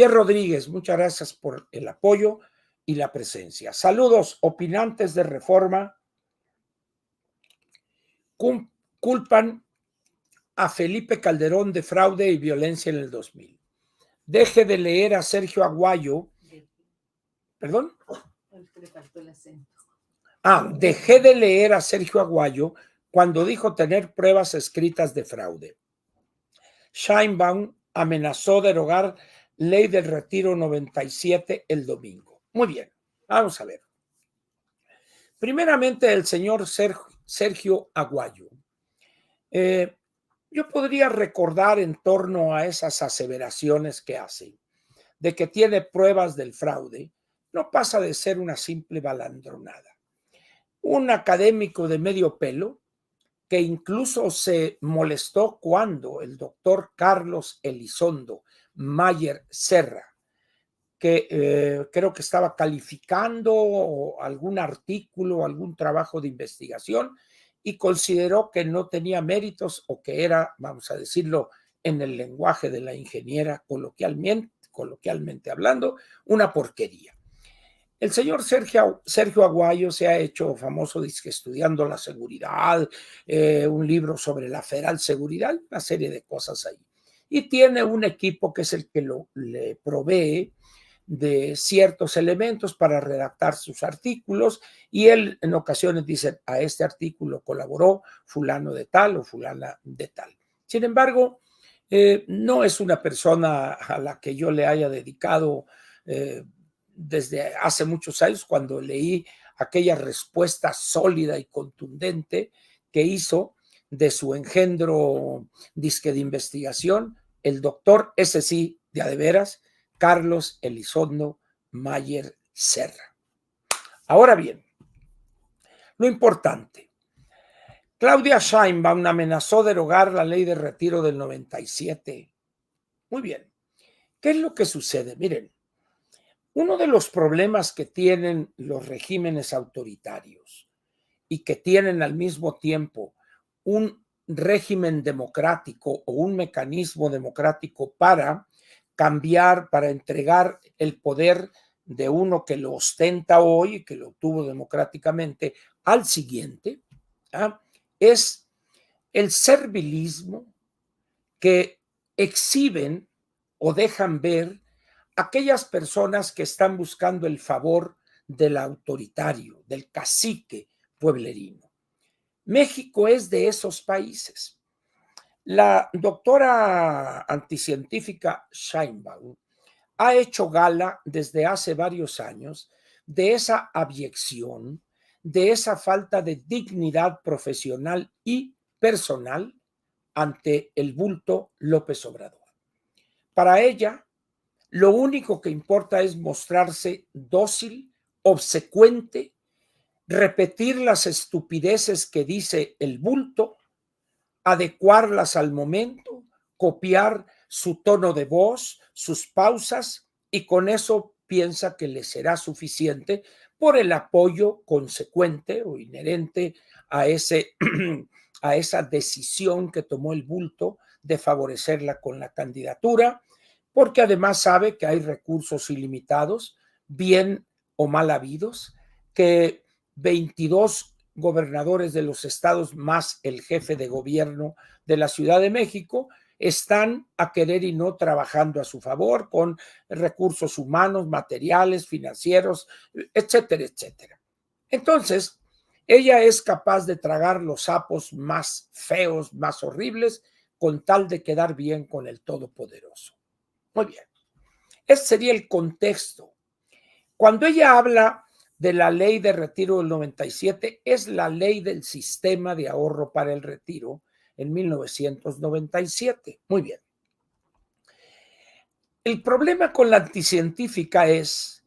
Pierre Rodríguez, muchas gracias por el apoyo y la presencia. Saludos, opinantes de Reforma. Culpan a Felipe Calderón de fraude y violencia en el 2000. Deje de leer a Sergio Aguayo. ¿Perdón? Dejé de leer a Sergio Aguayo cuando dijo tener pruebas escritas de fraude. Sheinbaum amenazó derogar ley del retiro 97 el domingo. Muy bien, vamos a ver. Primeramente, el señor Sergio Aguayo. Yo podría recordar en torno a esas aseveraciones que hace, de que tiene pruebas del fraude, no pasa de ser una simple balandronada. Un académico de medio pelo que incluso se molestó cuando el doctor Carlos Elizondo Mayer Serra, que creo que estaba calificando algún artículo, algún trabajo de investigación y consideró que no tenía méritos o que era, vamos a decirlo en el lenguaje de la ingeniera coloquialmente hablando, una porquería. El señor Sergio Aguayo se ha hecho famoso estudiando la seguridad, un libro sobre la Federal Seguridad, una serie de cosas ahí. Y tiene un equipo que es el que le provee de ciertos elementos para redactar sus artículos y él en ocasiones dice a este artículo colaboró fulano de tal o fulana de tal. Sin embargo, no es una persona a la que yo le haya dedicado desde hace muchos años cuando leí aquella respuesta sólida y contundente que hizo de su engendro disque de investigación, el doctor, ese sí, de a de veras, Carlos Elizondo Mayer Serra. Ahora bien, lo importante, Claudia Sheinbaum amenazó derogar la ley de retiro del 97. Muy bien, ¿qué es lo que sucede? Miren, uno de los problemas que tienen los regímenes autoritarios y que tienen al mismo tiempo un régimen democrático o un mecanismo democrático para cambiar, para entregar el poder de uno que lo ostenta hoy y que lo obtuvo democráticamente al siguiente, es el servilismo que exhiben o dejan ver aquellas personas que están buscando el favor del autoritario, del cacique pueblerino. México es de esos países. La doctora anticientífica Sheinbaum ha hecho gala desde hace varios años de esa abyección, de esa falta de dignidad profesional y personal ante el bulto López Obrador. Para ella, lo único que importa es mostrarse dócil, obsecuente, repetir las estupideces que dice el bulto, adecuarlas al momento, copiar su tono de voz, sus pausas, y con eso piensa que le será suficiente por el apoyo consecuente o inherente a esa decisión que tomó el bulto de favorecerla con la candidatura, porque además sabe que hay recursos ilimitados, bien o mal habidos, que 22 gobernadores de los estados más el jefe de gobierno de la Ciudad de México están a querer y no trabajando a su favor con recursos humanos, materiales, financieros, etcétera, etcétera. Entonces, ella es capaz de tragar los sapos más feos, más horribles, con tal de quedar bien con el Todopoderoso. Muy bien. Ese sería el contexto. Cuando ella habla de la ley de retiro del 97, es la ley del sistema de ahorro para el retiro en 1997. Muy bien. El problema con la anticientífica es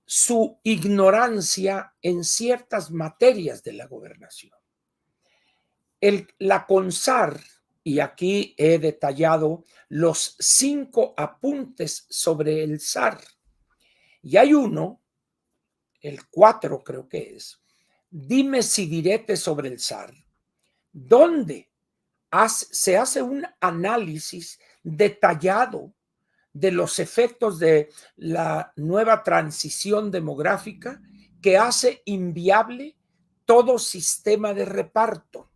su ignorancia en ciertas materias de la gobernación. La CONSAR, y aquí he detallado los 5 apuntes sobre el SAR, y hay uno, el 4 creo que es, dime si direte sobre el SAR, donde se hace un análisis detallado de los efectos de la nueva transición demográfica que hace inviable todo sistema de reparto.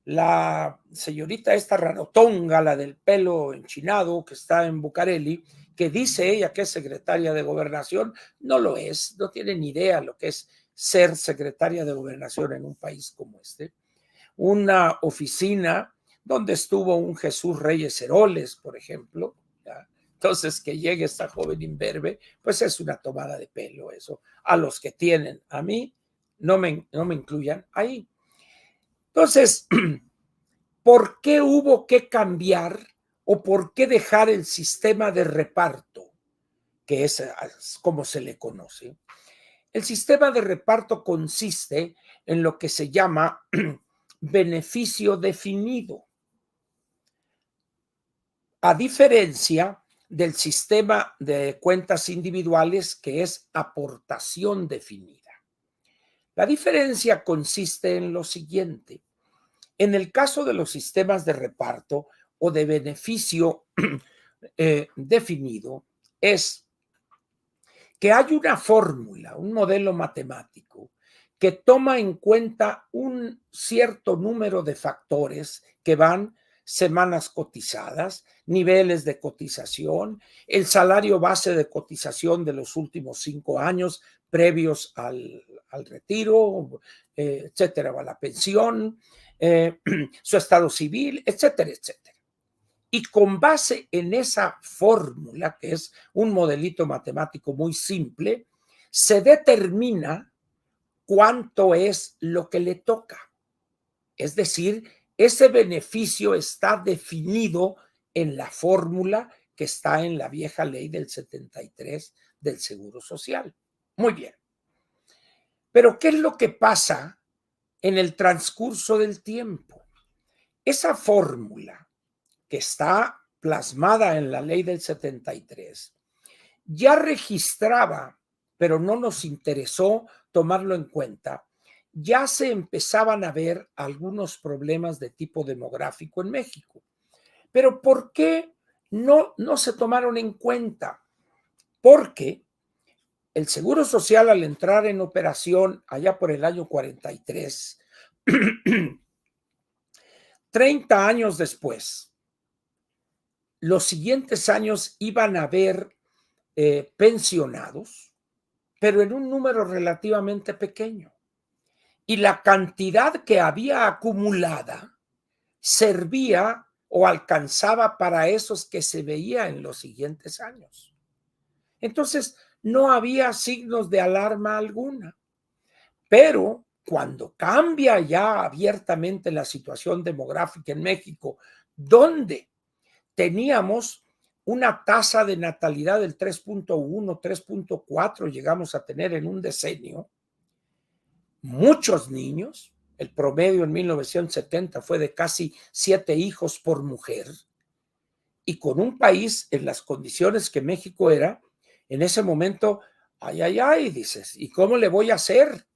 La señorita esta rarotonga, la del pelo enchinado, que está en Bucareli, que dice ella que es secretaria de Gobernación, no lo es, no tiene ni idea lo que es ser secretaria de Gobernación en un país como este. Una oficina donde estuvo un Jesús Reyes Heroles, por ejemplo. ¿Ya? Entonces, que llegue esta joven imberbe, pues es una tomada de pelo eso. A los que tienen, a mí, no me incluyan ahí. Entonces, ¿por qué hubo que cambiar o por qué dejar el sistema de reparto, que es como se le conoce? El sistema de reparto consiste en lo que se llama beneficio definido, a diferencia del sistema de cuentas individuales, que es aportación definida. La diferencia consiste en lo siguiente. En el caso de los sistemas de reparto o de beneficio definido, es que hay una fórmula, un modelo matemático que toma en cuenta un cierto número de factores que van semanas cotizadas, niveles de cotización, el salario base de cotización de los últimos 5 años previos al retiro, etcétera, o a la pensión, su estado civil, etcétera, etcétera. Y con base en esa fórmula, que es un modelito matemático muy simple, se determina cuánto es lo que le toca. Es decir, ese beneficio está definido en la fórmula que está en la vieja ley del 73 del Seguro Social. Muy bien. Pero ¿qué es lo que pasa en el transcurso del tiempo? Esa fórmula que está plasmada en la ley del 73 ya registraba, pero no nos interesó tomarlo en cuenta, ya se empezaban a ver algunos problemas de tipo demográfico en México. Pero ¿por qué no se tomaron en cuenta? Porque el Seguro Social, al entrar en operación allá por el año 43, 30 años después, los siguientes años iban a haber pensionados, pero en un número relativamente pequeño. Y la cantidad que había acumulada servía o alcanzaba para esos que se veía en los siguientes años. Entonces, no había signos de alarma alguna. Pero cuando cambia ya abiertamente la situación demográfica en México, donde teníamos una tasa de natalidad del 3.1, 3.4 llegamos a tener en un decenio, muchos niños, el promedio en 1970 fue de casi 7 hijos por mujer, y con un país en las condiciones que México era, en ese momento, ay, dices, ¿y cómo le voy a hacer?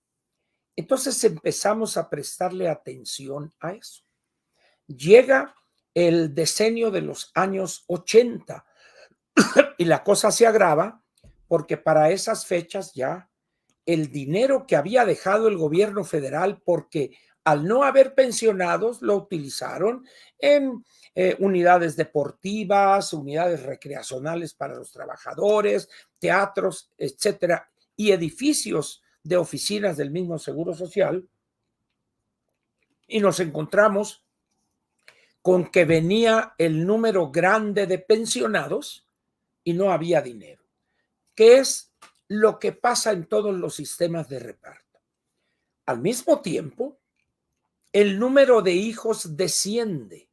Entonces empezamos a prestarle atención a eso. Llega el decenio de los años 80 y la cosa se agrava porque para esas fechas ya el dinero que había dejado el gobierno federal, porque al no haber pensionados lo utilizaron en unidades deportivas, unidades recreacionales para los trabajadores, teatros, etcétera, y edificios de oficinas del mismo Seguro Social, y nos encontramos con que venía el número grande de pensionados y no había dinero, que es lo que pasa en todos los sistemas de reparto. Al mismo tiempo, el número de hijos desciende.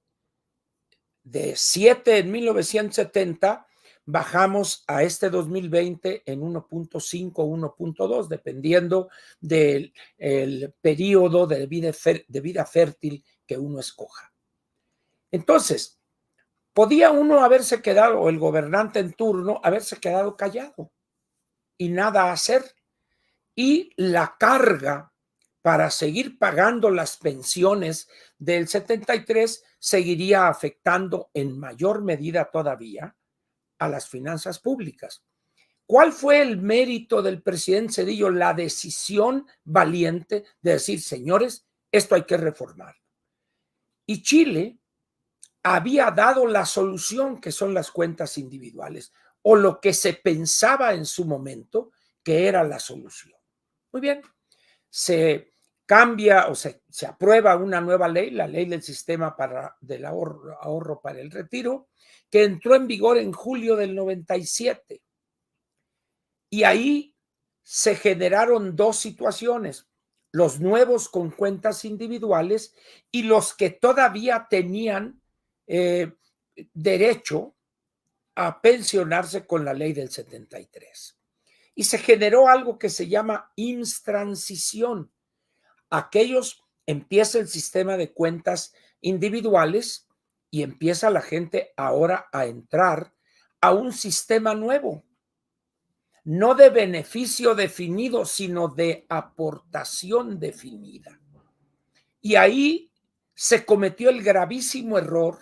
De 7 en 1970, bajamos a este 2020 en 1.5, 1.2, dependiendo del periodo de vida fértil que uno escoja. Entonces, podía uno haberse quedado, o el gobernante en turno, haberse quedado callado y nada hacer. Y la carga para seguir pagando las pensiones del 73 seguiría afectando en mayor medida todavía a las finanzas públicas. ¿Cuál fue el mérito del presidente Zedillo? La decisión valiente de decir, señores, esto hay que reformar. Y Chile había dado la solución, que son las cuentas individuales, o lo que se pensaba en su momento que era la solución. Muy bien, se cambia o se aprueba una nueva ley, la ley del sistema del ahorro para el retiro, que entró en vigor en julio del 97. Y ahí se generaron dos situaciones, los nuevos con cuentas individuales y los que todavía tenían derecho a pensionarse con la ley del 73. Y se generó algo que se llama transición. Aquellos empieza el sistema de cuentas individuales y empieza la gente ahora a entrar a un sistema nuevo, no de beneficio definido, sino de aportación definida. Y ahí se cometió el gravísimo error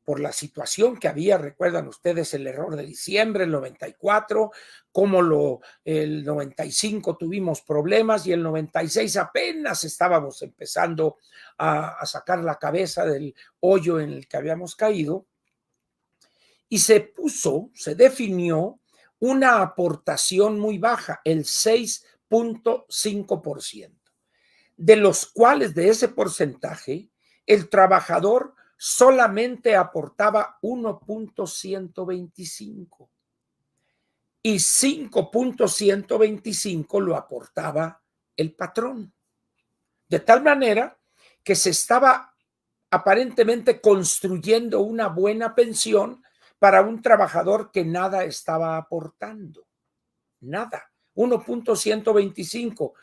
por la situación que había, recuerdan ustedes el error de diciembre, el 94, como el 95 tuvimos problemas y el 96 apenas estábamos empezando a sacar la cabeza del hoyo en el que habíamos caído, y se definió una aportación muy baja, el 6.5%, de los cuales de ese porcentaje, el trabajador solamente aportaba 1.125 y 5.125 lo aportaba el patrón. De tal manera que se estaba aparentemente construyendo una buena pensión para un trabajador que nada estaba aportando. Nada. 1.125.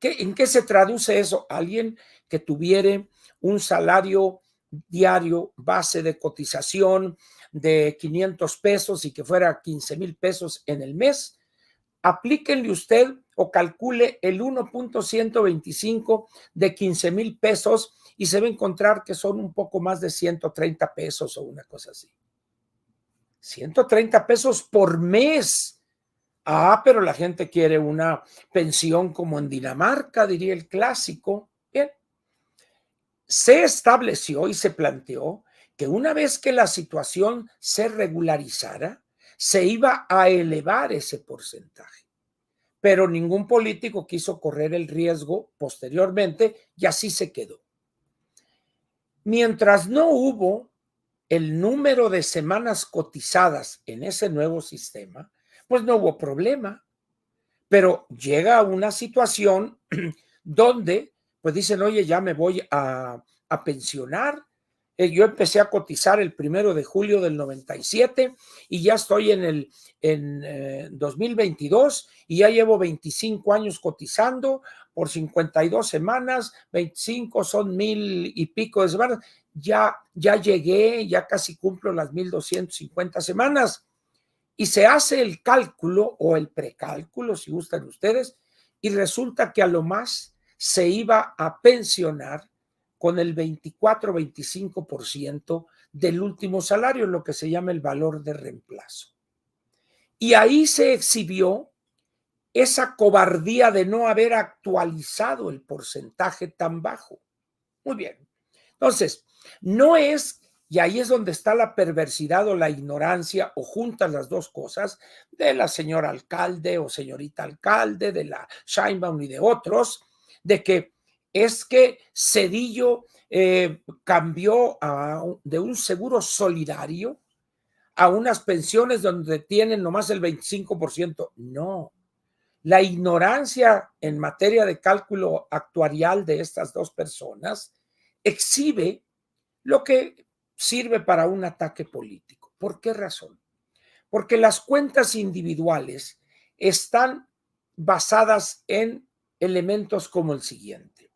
¿En qué se traduce eso? Alguien que tuviera un salario diario, base de cotización de 500 pesos y que fuera 15,000 pesos en el mes, aplíquenle usted o calcule el 1.125 de 15,000 pesos y se va a encontrar que son un poco más de 130 pesos o una cosa así. 130 pesos por mes. Ah, pero la gente quiere una pensión como en Dinamarca, diría el clásico. Bien, se estableció y se planteó que una vez que la situación se regularizara, se iba a elevar ese porcentaje. Pero ningún político quiso correr el riesgo posteriormente y así se quedó. Mientras no hubo el número de semanas cotizadas en ese nuevo sistema, pues no hubo problema. Pero llega una situación donde pues dicen, oye, ya me voy a pensionar. Yo empecé a cotizar el 1 de julio del 97 y ya estoy en 2022 y ya llevo 25 años cotizando por 52 semanas, 25 son 1,000 y pico de semanas. Ya llegué, ya casi cumplo las 1,250 semanas. Y se hace el cálculo o el precálculo, si gustan ustedes, y resulta que a lo más se iba a pensionar con el 24-25% del último salario, lo que se llama el valor de reemplazo. Y ahí se exhibió esa cobardía de no haber actualizado el porcentaje tan bajo. Muy bien. Entonces, no es, y ahí es donde está la perversidad o la ignorancia, o juntas las dos cosas, de la señora alcalde o señorita alcalde, de la Sheinbaum y de otros, de que es que Zedillo cambió de un seguro solidario a unas pensiones donde tienen nomás el 25%. No. La ignorancia en materia de cálculo actuarial de estas dos personas exhibe lo que sirve para un ataque político. ¿Por qué razón? Porque las cuentas individuales están basadas en elementos como el siguiente: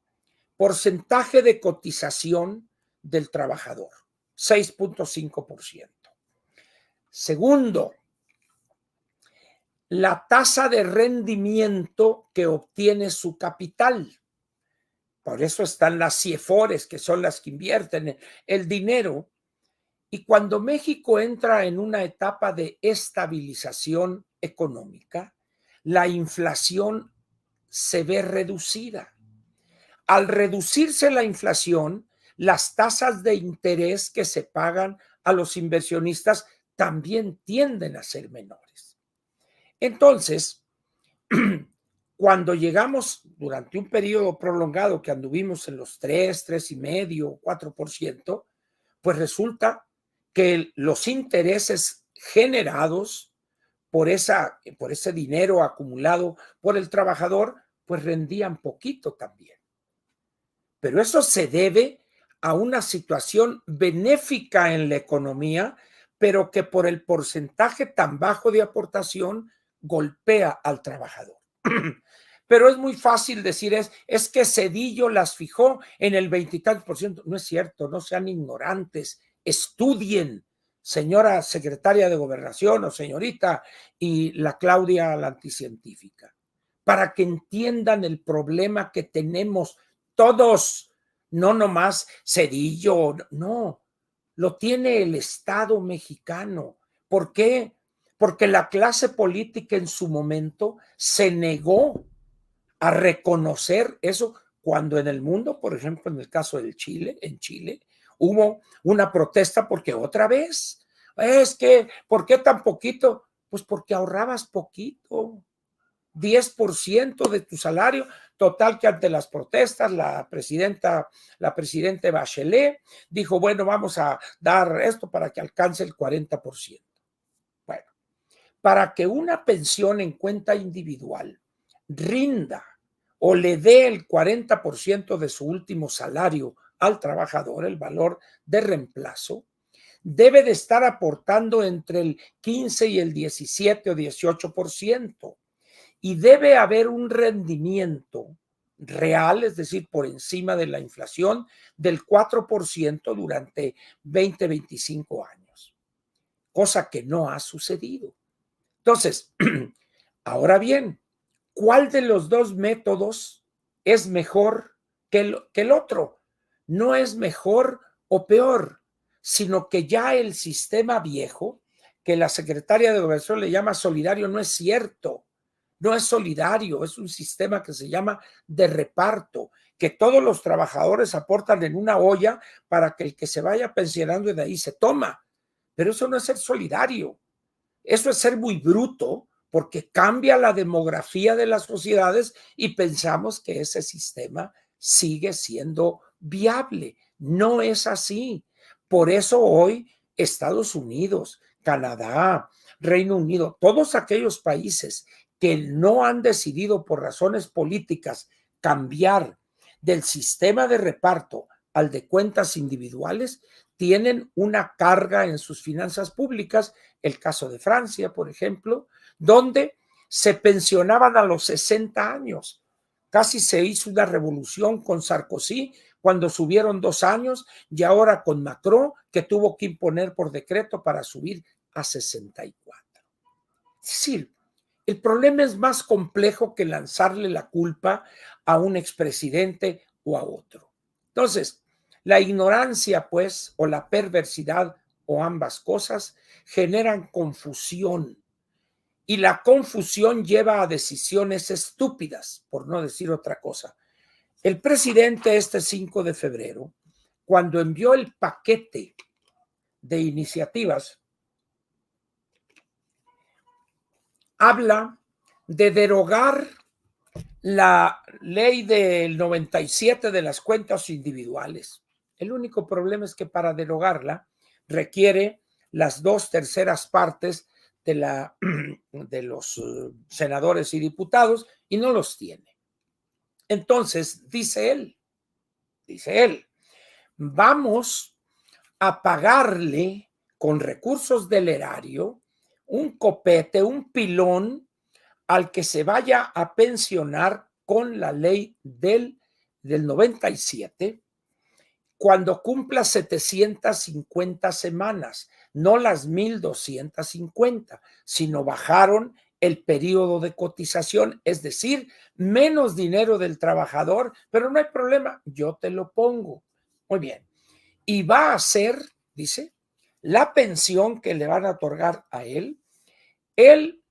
porcentaje de cotización del trabajador, 6.5%. Segundo, la tasa de rendimiento que obtiene su capital. Por eso están las CIEFORES, que son las que invierten el dinero. Y cuando México entra en una etapa de estabilización económica, la inflación se ve reducida. Al reducirse la inflación, las tasas de interés que se pagan a los inversionistas también tienden a ser menores. Entonces, cuando llegamos durante un periodo prolongado que anduvimos en los 3,5, 4%, pues resulta que los intereses generados por ese dinero acumulado por el trabajador, pues rendían poquito también. Pero eso se debe a una situación benéfica en la economía, pero que por el porcentaje tan bajo de aportación golpea al trabajador. Pero es muy fácil decir, es que Zedillo las fijó en el 20 y tantos por ciento. No es cierto, no sean ignorantes, estudien, señora secretaria de Gobernación o señorita, y la Claudia, la anticientífica, para que entiendan el problema que tenemos todos, no nomás Zedillo, no, lo tiene el Estado mexicano. ¿Por qué? Porque la clase política en su momento se negó a reconocer eso cuando en el mundo, por ejemplo, en el caso del Chile, en Chile, hubo una protesta porque otra vez, es que, ¿por qué tan poquito? Pues porque ahorrabas poquito, 10% de tu salario, total que ante las protestas la presidenta Bachelet dijo, bueno, vamos a dar esto para que alcance el 40%. Bueno, para que una pensión en cuenta individual rinda o le dé el 40% de su último salario al trabajador, el valor de reemplazo, debe de estar aportando entre el 15 y el 17 o 18%. Y debe haber un rendimiento real, es decir, por encima de la inflación, del 4% durante 20, 25 años, cosa que no ha sucedido. Entonces, ahora bien, ¿cuál de los dos métodos es mejor que el otro? No es mejor o peor, sino que ya el sistema viejo, que la secretaria de Gobernación le llama solidario, no es cierto. No es solidario, es un sistema que se llama de reparto, que todos los trabajadores aportan en una olla para que el que se vaya pensionando de ahí se toma. Pero eso no es ser solidario. Eso es ser muy bruto porque cambia la demografía de las sociedades y pensamos que ese sistema sigue siendo viable. No es así. Por eso hoy Estados Unidos, Canadá, Reino Unido, todos aquellos países que no han decidido por razones políticas cambiar del sistema de reparto al de cuentas individuales, tienen una carga en sus finanzas públicas, el caso de Francia, por ejemplo, donde se pensionaban a los 60 años. Casi se hizo una revolución con Sarkozy cuando subieron 2 años y ahora con Macron, que tuvo que imponer por decreto para subir a 64. Es decir, el problema es más complejo que lanzarle la culpa a un expresidente o a otro. Entonces, la ignorancia, pues, o la perversidad, o ambas cosas, generan confusión. Y la confusión lleva a decisiones estúpidas, por no decir otra cosa. El presidente este 5 de febrero, cuando envió el paquete de iniciativas, habla de derogar la ley del 97 de las cuentas individuales. El único problema es que para derogarla requiere las 2/3 partes de los senadores y diputados y no los tiene. Entonces, dice él, vamos a pagarle con recursos del erario un copete, un pilón al que se vaya a pensionar con la ley del 97 cuando cumpla 750 semanas, no las 1,250, sino bajaron el periodo de cotización, es decir, menos dinero del trabajador, pero no hay problema, yo te lo pongo. Muy bien. Y va a ser, dice, la pensión que le van a otorgar a él, el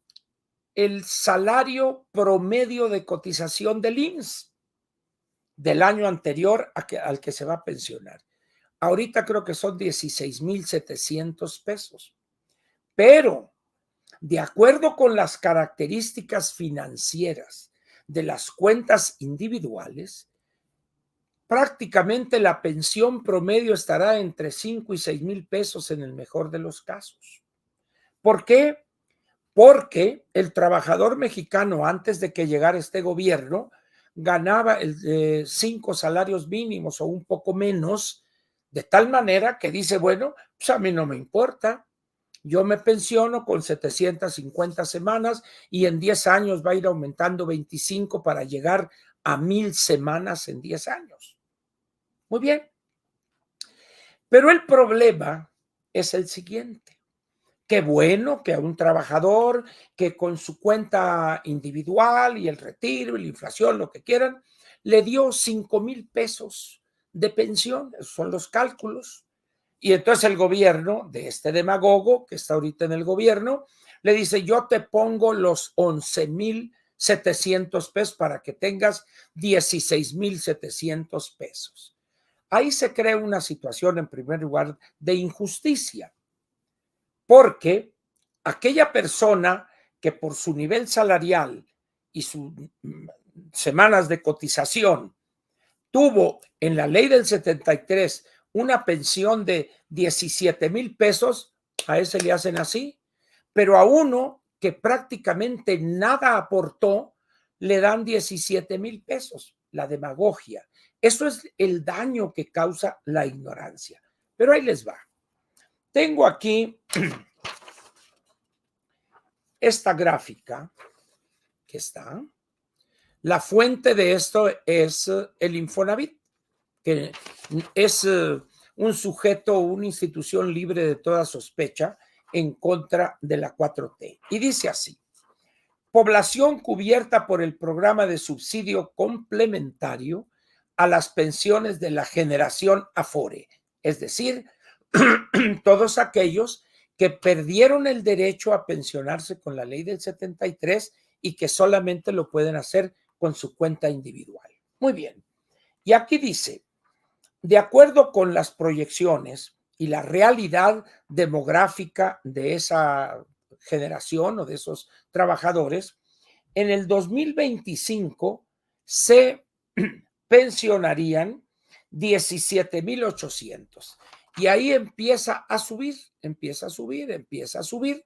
salario promedio de cotización del IMSS del año anterior al que se va a pensionar. Ahorita creo que son 16,700 pesos. Pero, de acuerdo con las características financieras de las cuentas individuales, prácticamente la pensión promedio estará entre 5 y 6,000 pesos en el mejor de los casos. ¿Por qué? Porque el trabajador mexicano, antes de que llegara este gobierno, ganaba 5 salarios mínimos o un poco menos, de tal manera que dice, bueno, pues a mí no me importa, yo me pensiono con 750 semanas y en 10 años va a ir aumentando 25 para llegar a 1,000 semanas en 10 años. Muy bien. Pero el problema es el siguiente. Qué bueno que a un trabajador que con su cuenta individual y el retiro y la inflación, lo que quieran, le dio 5,000 pesos de pensión, esos son los cálculos. Y entonces el gobierno de este demagogo que está ahorita en el gobierno le dice, yo te pongo los 11,700 pesos para que tengas 16,700 pesos. Ahí se crea una situación, en primer lugar, de injusticia, porque aquella persona que por su nivel salarial y sus semanas de cotización tuvo en la ley del 73 una pensión de 17,000 pesos, a ese le hacen así, pero a uno que prácticamente nada aportó, le dan 17,000 pesos, la demagogia. Eso es el daño que causa la ignorancia. Pero ahí les va. Tengo aquí esta gráfica que está. La fuente de esto es el Infonavit, que es un sujeto, una institución libre de toda sospecha en contra de la 4T. Y dice así: población cubierta por el programa de subsidio complementario a las pensiones de la generación Afore, es decir, todos aquellos que perdieron el derecho a pensionarse con la ley del 73 y que solamente lo pueden hacer con su cuenta individual. Muy bien. Y aquí dice, de acuerdo con las proyecciones y la realidad demográfica de esa generación o de esos trabajadores, en el 2025 se pensionarían 17,800. Y ahí empieza a subir, empieza a subir, empieza a subir.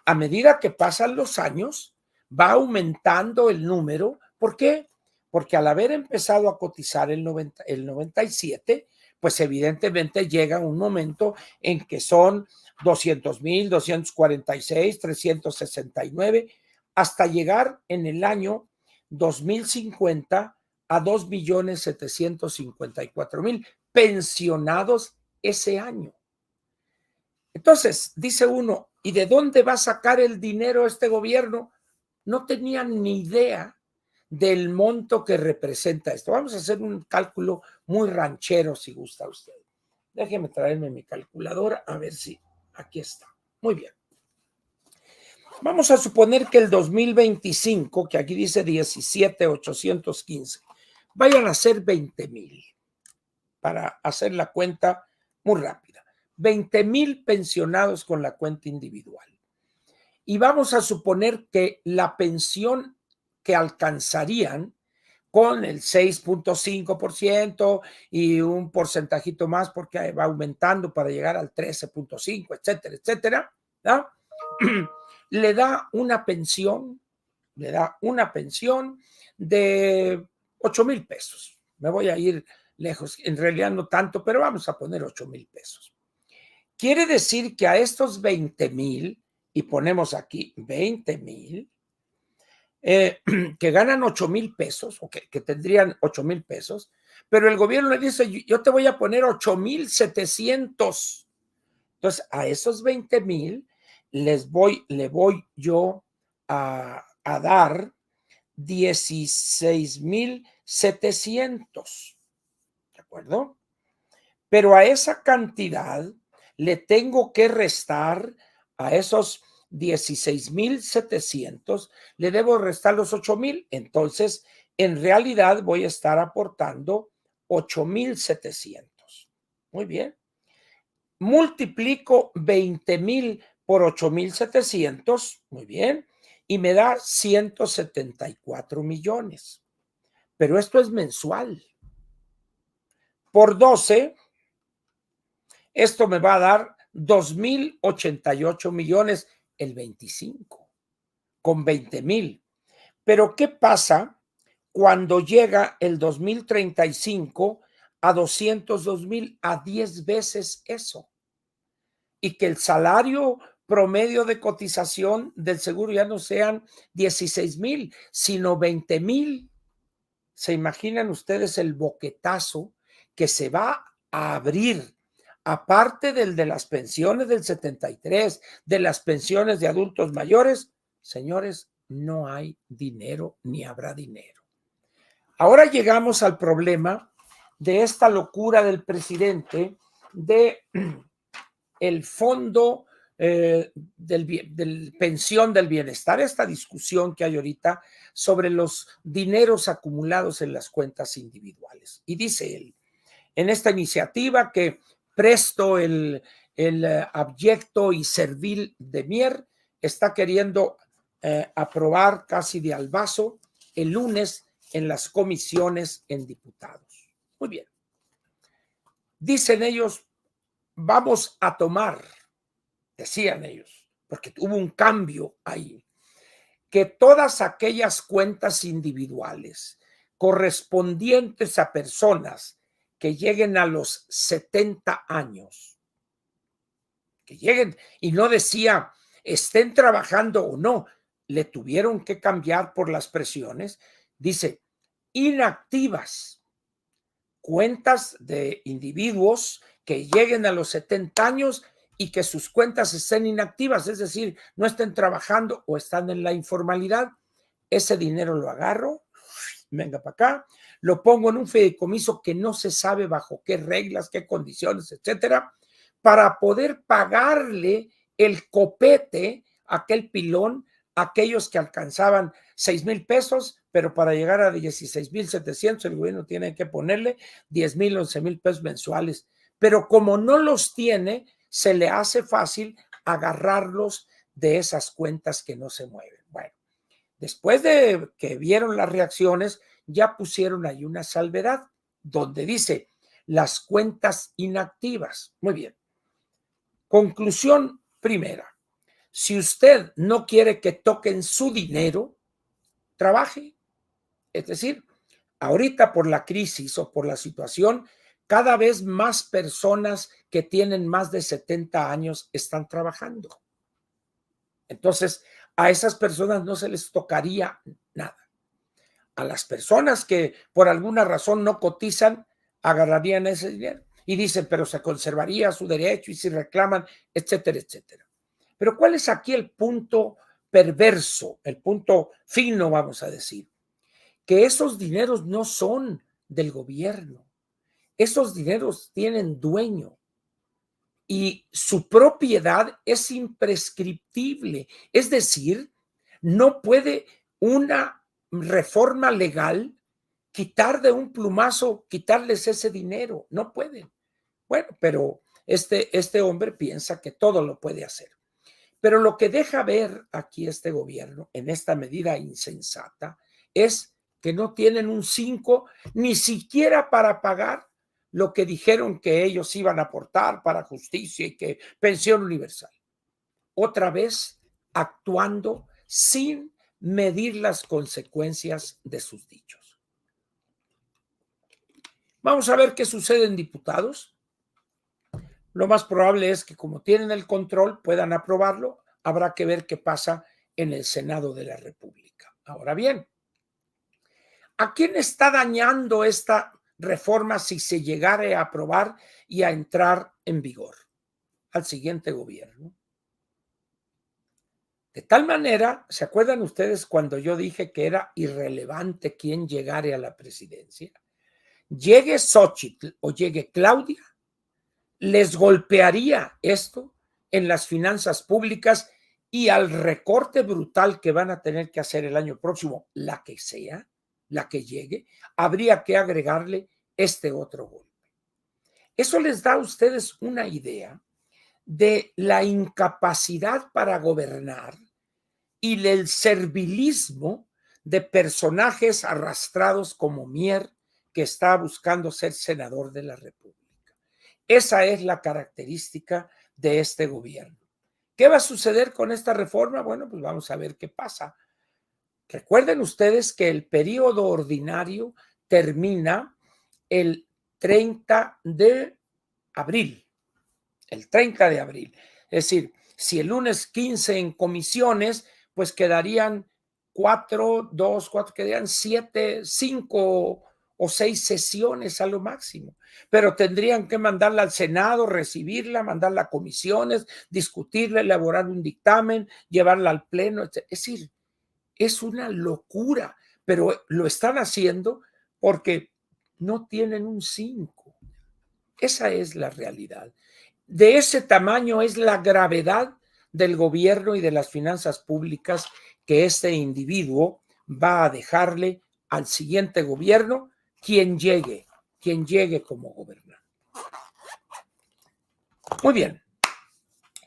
A medida que pasan los años, va aumentando el número. ¿Por qué? Porque al haber empezado a cotizar el 97, pues evidentemente llega un momento en que son 200,000, 246, 369, hasta llegar en el año 2050 a 2,754,000 pensionados ese año. Entonces, dice uno, ¿y de dónde va a sacar el dinero este gobierno? No tenían ni idea del monto que representa esto. Vamos a hacer un cálculo muy ranchero, si gusta usted. Déjeme traerme mi calculadora a ver si aquí está. Muy bien. Vamos a suponer que el 2025, que aquí dice 17,815, vayan a ser 20,000 para hacer la cuenta muy rápida. 20,000 pensionados con la cuenta individual. Y vamos a suponer que la pensión que alcanzarían con el 6,5% y un porcentajito más porque va aumentando para llegar al 13,5, etcétera, etcétera, ¿no? le da una pensión de 8,000 pesos. Me voy a ir lejos, en realidad no tanto, pero vamos a poner 8,000 pesos. Quiere decir que a estos 20,000, y ponemos aquí 20,000, que ganan 8,000 pesos, o que tendrían 8,000 pesos, pero el gobierno le dice, yo te voy a poner 8,700. Entonces, a esos 20,000 le voy yo a dar 16,700. ¿De acuerdo? Pero a esa cantidad le tengo que restar a esos 16,700, le debo restar los 8,000. Entonces, en realidad voy a estar aportando 8,700. Muy bien. Multiplico 20,000 por 8,700. Muy bien. Y me da 174 millones. Pero esto es mensual. Por 12, esto me va a dar 2,088 millones el 25, con 20,000. Pero ¿qué pasa cuando llega el 2035 a 202,000, a 10 veces eso? Y que el salario promedio de cotización del seguro ya no sean 16,000, sino 20,000. ¿Se imaginan ustedes el boquetazo que se va a abrir? Aparte del de las pensiones del 73, de las pensiones de adultos mayores, señores, no hay dinero ni habrá dinero. Ahora llegamos al problema de esta locura del presidente de el fondo del pensión del bienestar, esta discusión que hay ahorita sobre los dineros acumulados en las cuentas individuales. Y dice él, en esta iniciativa que presto el abyecto y servil de Mier está queriendo aprobar casi de albazo el lunes en las comisiones en diputados. Muy bien. Dicen ellos, vamos a tomar, decían ellos, porque hubo un cambio ahí, que todas aquellas cuentas individuales correspondientes a personas que lleguen a los 70 años, que lleguen, y no decía estén trabajando o no, le tuvieron que cambiar por las presiones, dice inactivas, cuentas de individuos que lleguen a los 70 años y que sus cuentas estén inactivas, es decir, no estén trabajando o están en la informalidad. Ese dinero lo agarro, venga para acá, lo pongo en un fideicomiso que no se sabe bajo qué reglas, qué condiciones, etcétera, para poder pagarle el copete, aquel pilón, a aquellos que alcanzaban 6,000 pesos, pero para llegar a 16,700 el gobierno tiene que ponerle 10,000, 11,000 pesos mensuales. Pero como no los tiene, se le hace fácil agarrarlos de esas cuentas que no se mueven. Bueno, después de que vieron las reacciones, ya pusieron ahí una salvedad donde dice las cuentas inactivas. Muy bien. Conclusión primera. Si usted no quiere que toquen su dinero, trabaje. Es decir, ahorita por la crisis o por la situación, cada vez más personas que tienen más de 70 años están trabajando. Entonces, a esas personas no se les tocaría nada. A las personas que por alguna razón no cotizan, agarrarían ese dinero. Y dicen, pero se conservaría su derecho y si reclaman, etcétera, etcétera. Pero ¿cuál es aquí el punto perverso, el punto fino, vamos a decir? Que esos dineros no son del gobierno. Esos dineros tienen dueño y su propiedad es imprescriptible. Es decir, no puede una reforma legal quitar de un plumazo, quitarles ese dinero. No pueden. Bueno, pero este hombre piensa que todo lo puede hacer. Pero lo que deja ver aquí este gobierno en esta medida insensata es que no tienen un 5 ni siquiera para pagar lo que dijeron que ellos iban a aportar para justicia y que pensión universal. Otra vez actuando sin medir las consecuencias de sus dichos. Vamos a ver qué sucede en diputados. Lo más probable es que como tienen el control puedan aprobarlo. Habrá que ver qué pasa en el Senado de la República. Ahora bien, ¿a quién está dañando esta reforma si se llegara a aprobar y a entrar en vigor? Al siguiente gobierno. De tal manera, ¿se acuerdan ustedes cuando yo dije que era irrelevante quién llegare a la presidencia? Llegue Xóchitl o llegue Claudia, les golpearía esto en las finanzas públicas y al recorte brutal que van a tener que hacer el año próximo, la que sea, la que llegue, habría que agregarle este otro golpe. Eso les da a ustedes una idea de la incapacidad para gobernar y del servilismo de personajes arrastrados como Mier, que está buscando ser senador de la República. Esa es la característica de este gobierno. ¿Qué va a suceder con esta reforma? Bueno, pues vamos a ver qué pasa. Recuerden ustedes que el periodo ordinario termina el 30 de abril. El 30 de abril. Es decir, si el lunes 15 en comisiones, pues quedarían 4, quedarían 7, 5 o 6 sesiones a lo máximo. Pero tendrían que mandarla al Senado, recibirla, mandarla a comisiones, discutirla, elaborar un dictamen, llevarla al Pleno. Es decir, es una locura, pero lo están haciendo porque no tienen un 5. Esa es la realidad. De ese tamaño es la gravedad del gobierno y de las finanzas públicas que este individuo va a dejarle al siguiente gobierno, quien llegue como gobernante. Muy bien.